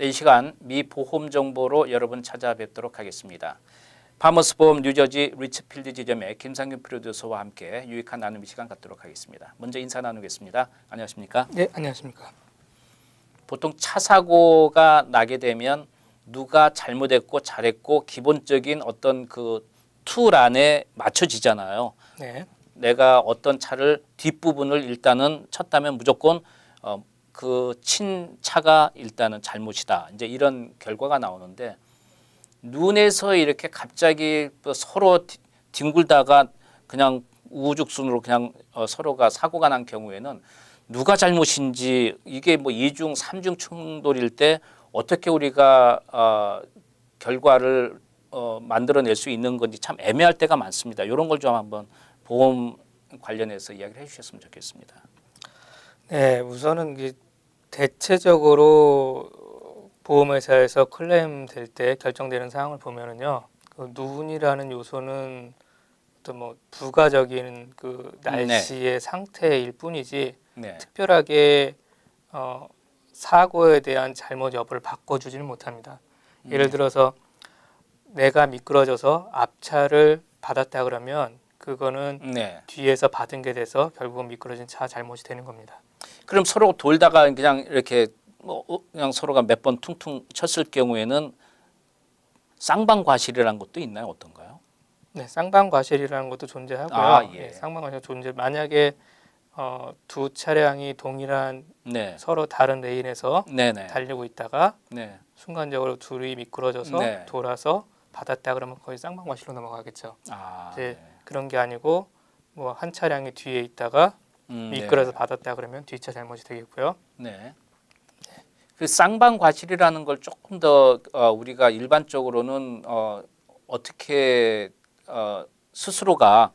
이 시간 미보험 정보로 여러분 찾아뵙도록 하겠습니다. 파머스 보험 뉴저지 리츠필드 지점의 김상균 프로듀서와 함께 유익한 나눔 시간 갖도록 하겠습니다. 먼저 인사 나누겠습니다. 안녕하십니까? 네, 안녕하십니까? 보통 차 사고가 나게 되면 누가 잘못했고 잘했고 기본적인 어떤 그 툴 안에 맞춰지잖아요. 네. 내가 어떤 차를 뒷부분을 일단은 쳤다면 무조건 그 친 차가 일단은 잘못이다. 이제 이런 결과가 나오는데 눈에서 이렇게 갑자기 서로 뒹굴다가 그냥 우후죽순으로 그냥 서로가 사고가 난 경우에는 누가 잘못인지 이게 뭐 이중 삼중 충돌일 때 어떻게 우리가 결과를 만들어낼 수 있는 건지 참 애매할 때가 많습니다. 이런 걸 좀 한번 보험 관련해서 이야기를 해주셨으면 좋겠습니다. 네, 우선은 대체적으로 보험회사에서 클레임 될 때 결정되는 사항을 보면은요, 그 눈이라는 요소는 어떤 뭐 부가적인 그 날씨의 상태일 뿐이지 네. 특별하게 사고에 대한 잘못 여부를 바꿔주지는 못합니다. 예를 들어서 내가 미끄러져서 앞차를 받았다 그러면 그거는 뒤에서 받은 게 돼서 결국은 미끄러진 차 잘못이 되는 겁니다. 그럼 서로 돌다가 그냥 이렇게 그냥 서로가 몇 번 퉁퉁 쳤을 경우에는 쌍방과실이라는 것도 있나요? 어떤가요? 네, 쌍방과실이라는 것도 존재하고요. 예. 쌍방과실 만약에 두 차량이 동일한 서로 다른 레인에서 달리고 있다가 순간적으로 둘이 미끄러져서 돌아서 받았다 그러면 거의 쌍방과실로 넘어가겠죠. 그런 게 아니고 뭐 한 차량이 뒤에 있다가 미끄러져 받았다 그러면 뒷차 잘못이 되겠고요. 그 쌍방과실이라는 걸 조금 더 우리가 일반적으로는 어떻게 스스로가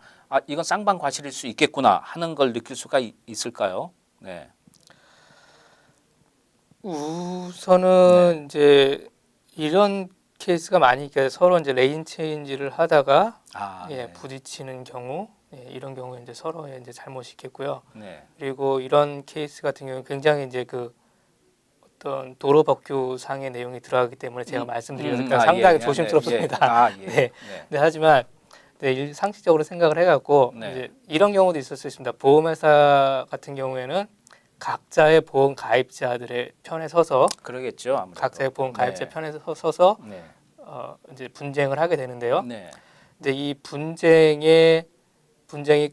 이건 쌍방과실일 수 있겠구나 하는 걸 느낄 수가 있을까요? 네. 우선은 이제 이런 케이스가 많이 있게 서로 이제 레인 체인지를 하다가 부딪히는 경우 이런 경우에 이제 서로의 이제 잘못이 있겠고요. 그리고 이런 케이스 같은 경우는 굉장히 이제 그 어떤 도로법규상의 내용이 들어가기 때문에 제가 말씀드리니까 상당히 조심스럽습니다. 네. 하지만 상식적으로 생각을 해갖고 이제 이런 경우도 있을 수 있습니다. 보험회사 같은 경우에는 각자의 보험 가입자들의 편에 서서 그러겠죠. 아무래도. 각자의 보험 가입자 편에 서서 이제 분쟁을 하게 되는데요. 근데 이 분쟁이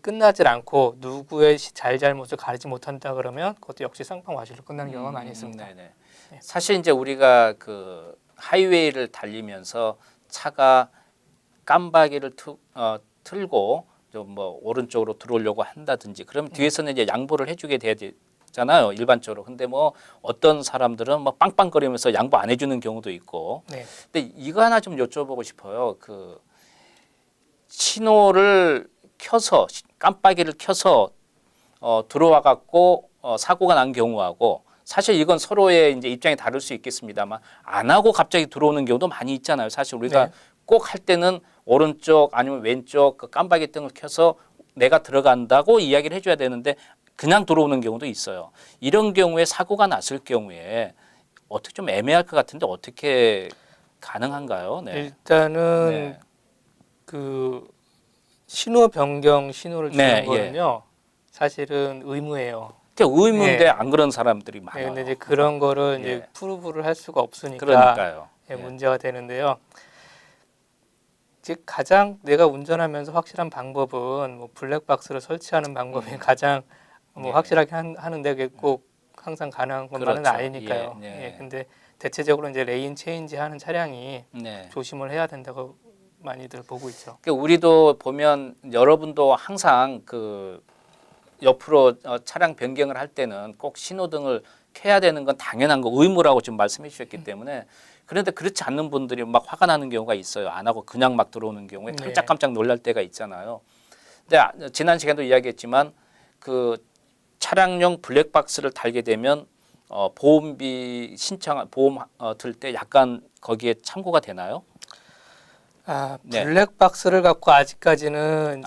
끝나질 않고 누구의 잘잘못을 가리지 못한다 그러면 그것도 역시 쌍방과실로 끝나는 경우가 많이 있습니다. 사실 이제 우리가 그 하이웨이를 달리면서 차가 깜빡이를 틀고 좀 뭐 오른쪽으로 들어오려고 한다든지 그러면 뒤에서는 이제 양보를 해주게 돼야 되잖아요, 일반적으로. 근데 뭐 어떤 사람들은 뭐 빵빵거리면서 양보 안 해주는 경우도 있고. 근데 이거 하나 좀 여쭤보고 싶어요. 그 신호를 켜서 깜빡이를 켜서 들어와 갖고 사고가 난 경우하고 사실 이건 서로의 이제 입장이 다를 수 있겠습니다만 안 하고 갑자기 들어오는 경우도 많이 있잖아요. 사실 우리가 꼭 할 때는 오른쪽 아니면 왼쪽 그 깜빡이 등을 켜서 내가 들어간다고 이야기를 해줘야 되는데 그냥 들어오는 경우도 있어요. 이런 경우에 사고가 났을 경우에 어떻게 좀 애매할 것 같은데 어떻게 가능한가요? 일단은 그 신호 변경 신호를 주는 거는요 사실은 의무예요. 의무인데 안 그런 사람들이 많아요. 근데 이제 그런 거를 이제 프루브를 할 수가 없으니까 그러니까요. 문제가 되는데요. 즉 가장 내가 운전하면서 확실한 방법은 뭐 블랙박스를 설치하는 방법이 가장 뭐 확실하게 하는데 그게 꼭 항상 가능한 것만은 아니니까요. 근데 대체적으로 이제 레인 체인지 하는 차량이 조심을 해야 된다고 많이들 보고 있죠. 그러니까 우리도 보면 여러분도 항상 그 옆으로 차량 변경을 할 때는 꼭 신호등을 켜야 되는 건 당연한 거 의무라고 지금 말씀해 주셨기 때문에 그런데 그렇지 않는 분들이 막 화가 나는 경우가 있어요. 안 하고 그냥 막 들어오는 경우에 깜짝깜짝 놀랄 때가 있잖아요. 근데 지난 시간도 이야기했지만 그 차량용 블랙박스를 달게 되면 보험비 보험 들 때 약간 거기에 참고가 되나요? 블랙박스를 갖고 아직까지는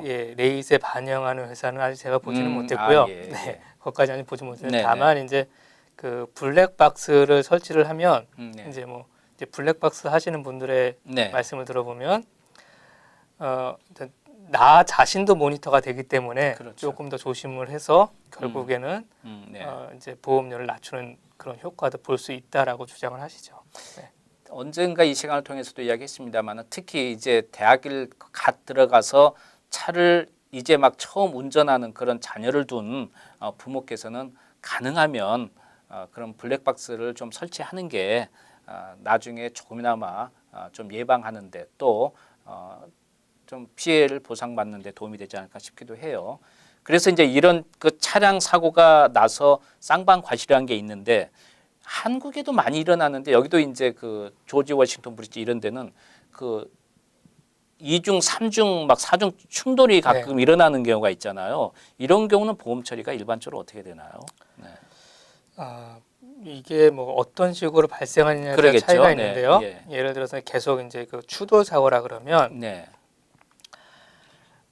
이제 레이스에 반영하는 회사는 아직 제가 보지는 못했고요. 그것까지 아직 보지 못했는데 다만 이제 그 블랙박스를 설치를 하면 네. 이제 블랙박스 하시는 분들의 네. 말씀을 들어보면 나 자신도 모니터가 되기 때문에 그렇죠. 조금 더 조심을 해서 결국에는 네. 이제 보험료를 낮추는 그런 효과도 볼 수 있다라고 주장을 하시죠. 네. 언젠가 이 시간을 통해서도 이야기했습니다만 특히 이제 대학을 갓 들어가서 차를 이제 막 처음 운전하는 그런 자녀를 둔 부모께서는 가능하면 그런 블랙박스를 좀 설치하는 게 나중에 조금이나마 좀 예방하는데 또 좀 피해를 보상받는 데 도움이 되지 않을까 싶기도 해요. 그래서 이제 이런 그 차량 사고가 나서 쌍방과실이라는 게 있는데 한국에도 많이 일어나는데 여기도 이제 그 조지 워싱턴 브리지 이런 데는 그 2중, 3중, 막 4중 충돌이 가끔 일어나는 경우가 있잖아요. 이런 경우는 보험 처리가 일반적으로 어떻게 되나요? 네. 이게 뭐 어떤 식으로 발생하느냐에 따라 그러겠죠. 차이가 네. 있는데요. 예. 예를 들어서 계속 이제 그 추돌 사고라 그러면 네.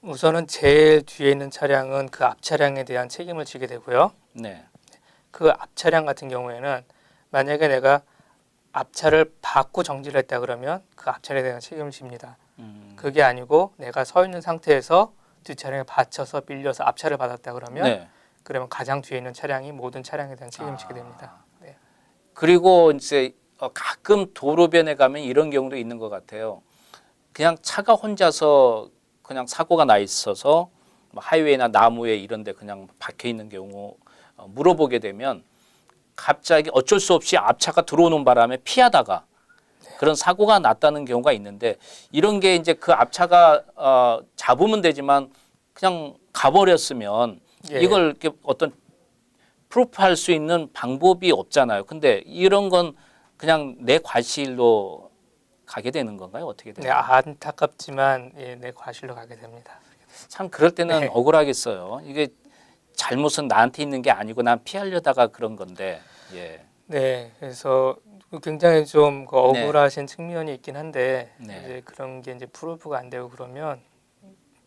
우선은 제일 뒤에 있는 차량은 그 앞 차량에 대한 책임을 지게 되고요. 네. 그 앞 차량 같은 경우에는 만약에 내가 앞차를 받고 정지를 했다 그러면 그 앞차량에 대한 책임을 집니다. 그게 아니고 내가 서 있는 상태에서 뒷차량에 받쳐서 밀려서 앞차를 받았다 그러면 네. 그러면 가장 뒤에 있는 차량이 모든 차량에 대한 책임을 지게 됩니다. 네. 그리고 이제 가끔 도로변에 가면 이런 경우도 있는 것 같아요. 그냥 차가 혼자서 그냥 사고가 나 있어서 뭐 하이웨이나 나무에 이런 데 그냥 박혀 있는 경우 물어보게 되면 갑자기 어쩔 수 없이 앞차가 들어오는 바람에 피하다가 그런 사고가 났다는 경우가 있는데 이런 게 이제 그 앞차가 잡으면 되지만 그냥 가버렸으면 이걸 이렇게 어떤 프루프할 수 있는 방법이 없잖아요. 근데 이런 건 그냥 내 과실로 가게 되는 건가요? 어떻게 네, 되나요? 안타깝지만 내 과실로 가게 됩니다. 참 그럴 때는 네. 억울하겠어요. 이게 잘못은 나한테 있는 게 아니고 난 피하려다가 그런 건데. 예. 네, 그래서 굉장히 좀 억울하신 측면이 있긴 한데 네. 이제 그런 게 이제 프루프가 안 되고 그러면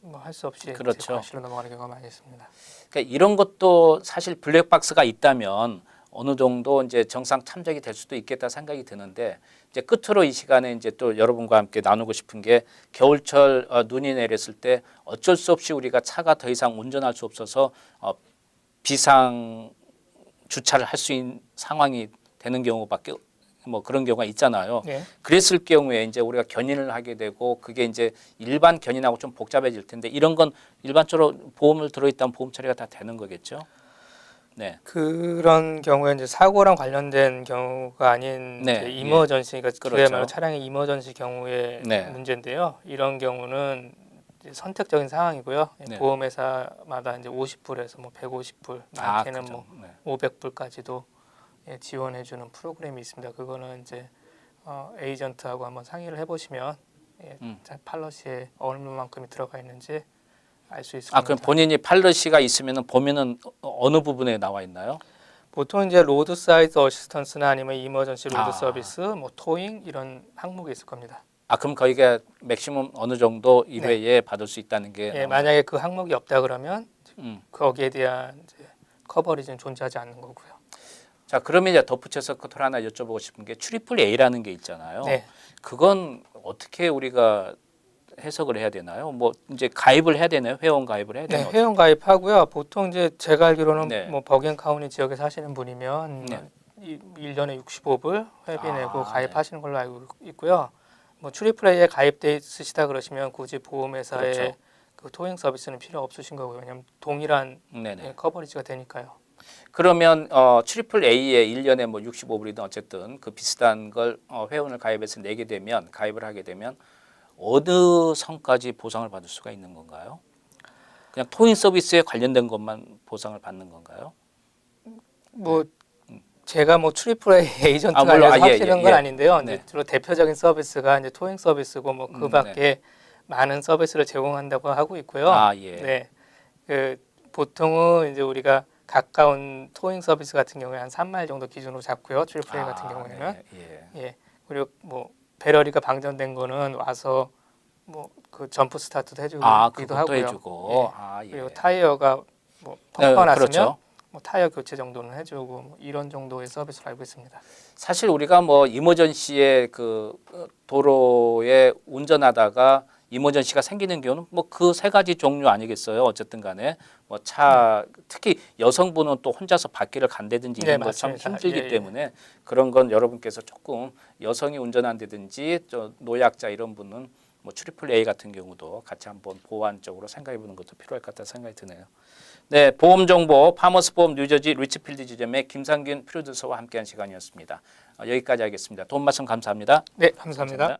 뭐 할 수 없이 그렇죠. 이제 과실로 넘어가는 경우가 많이 있습니다. 그러니까 이런 것도 사실 블랙박스가 있다면 어느 정도 이제 정상 참작이 될 수도 있겠다 생각이 드는데 이제 끝으로 이 시간에 이제 또 여러분과 함께 나누고 싶은 게 겨울철 눈이 내렸을 때 어쩔 수 없이 우리가 차가 더 이상 운전할 수 없어서 비상 주차를 할 수 있는 상황이 되는 경우밖에 뭐 그런 경우가 있잖아요. 네. 그랬을 경우에 이제 우리가 견인을 하게 되고 그게 이제 일반 견인하고 좀 복잡해질 텐데 이런 건 일반적으로 보험을 들어있다면 보험 처리가 다 되는 거겠죠. 네. 그런 경우에 이제 사고랑 관련된 경우가 아닌 네, 이제 이머전시, 그러니까 그렇죠. 그야말로 차량의 이머전시 경우의 네. 문제인데요. 이런 경우는 이제 선택적인 상황이고요. 네. 보험회사마다 이제 50불에서 뭐 150불, 많게는 그렇죠. 뭐 네. 500불까지도 지원해주는 프로그램이 있습니다. 그거는 이제 에이전트하고 한번 상의를 해보시면 팔러시에 얼마만큼이 들어가 있는지 알 수 있습니다. 그럼 본인이 팔러시가 있으면은 보면은 어느 부분에 나와 있나요? 보통 이제 로드 사이드 어시스턴스나 아니면 이머전시 로드 서비스, 뭐 토잉 이런 항목이 있을 겁니다. 그럼 거기가 맥시멈 어느 정도 1회에 받을 수 있다는 게 예, 만약에 그 항목이 없다 그러면 거기에 대한 이제 커버리지는 존재하지 않는 거고요. 자, 그러면 이제 덧붙여서 그걸 하나 여쭤보고 싶은 게 트리플 A라는 게 있잖아요. 네. 그건 어떻게 우리가 해석을 해야 되나요? 뭐 이제 가입을 해야 되나요? 회원 가입을 해야 네, 되나요? 회원 가입하고요. 보통 이제 제가 알기로는 네. 뭐 버겐카운티 지역에 사시는 분이면 네. 1년에 65불 회비 내고 네. 가입하시는 걸로 알고 있고요. 뭐 트리플 A에 가입돼 있으시다 그러시면 굳이 보험회사의 그렇죠. 그 토잉 서비스는 필요 없으신 거고요. 왜냐하면 동일한 네네. 커버리지가 되니까요. 그러면 트리플 A에 1년에 뭐 65불이든 어쨌든 그 비슷한 걸 회원을 가입해서 내게 되면 가입을 하게 되면 어느 선까지 보상을 받을 수가 있는 건가요? 그냥 토잉 서비스에 관련된 것만 보상을 받는 건가요? 뭐 제가 뭐 트리플 A 에이전트가 물론, 아니라서 예, 확실한 예, 건 예. 아닌데요. 네. 이제 주로 대표적인 서비스가 이제 토잉 서비스고 뭐 그밖에 많은 서비스를 제공한다고 하고 있고요. 예. 네, 그 보통은 이제 우리가 가까운 토잉 서비스 같은 경우에 한 3마일 정도 기준으로 잡고요. 트리플 A 같은 경우에는 예. 그리고 뭐 배럴이가 방전된 거는 와서 뭐 그 점프 스타트도 해주기도 그것도 하고요. 해주고. 예. 그리고 타이어가 뭐 펑크가 났으면 그렇죠. 뭐 타이어 교체 정도는 해주고 뭐 이런 정도의 서비스를 알고 있습니다. 사실 우리가 뭐 이머전시에 그 도로에 운전하다가 이머전시가 생기는 경우는 뭐 그 세 가지 종류 아니겠어요? 어쨌든 간에 뭐 차 특히 여성분은 또 혼자서 밖에를 간다든지 이런 거 참 맞습니다. 힘들기 때문에 그런 건 여러분께서 조금 여성이 운전한다든지 저 노약자 이런 분은 뭐 트리플 A 같은 경우도 같이 한번 보완적으로 생각해 보는 것도 필요할 것 같다는 생각이 드네요. 네, 보험 정보 파머스 보험 뉴저지 리치필드 지점의 김상균 프로듀서와 함께한 시간이었습니다. 여기까지 하겠습니다. 도움 말씀 감사합니다. 네, 감사합니다.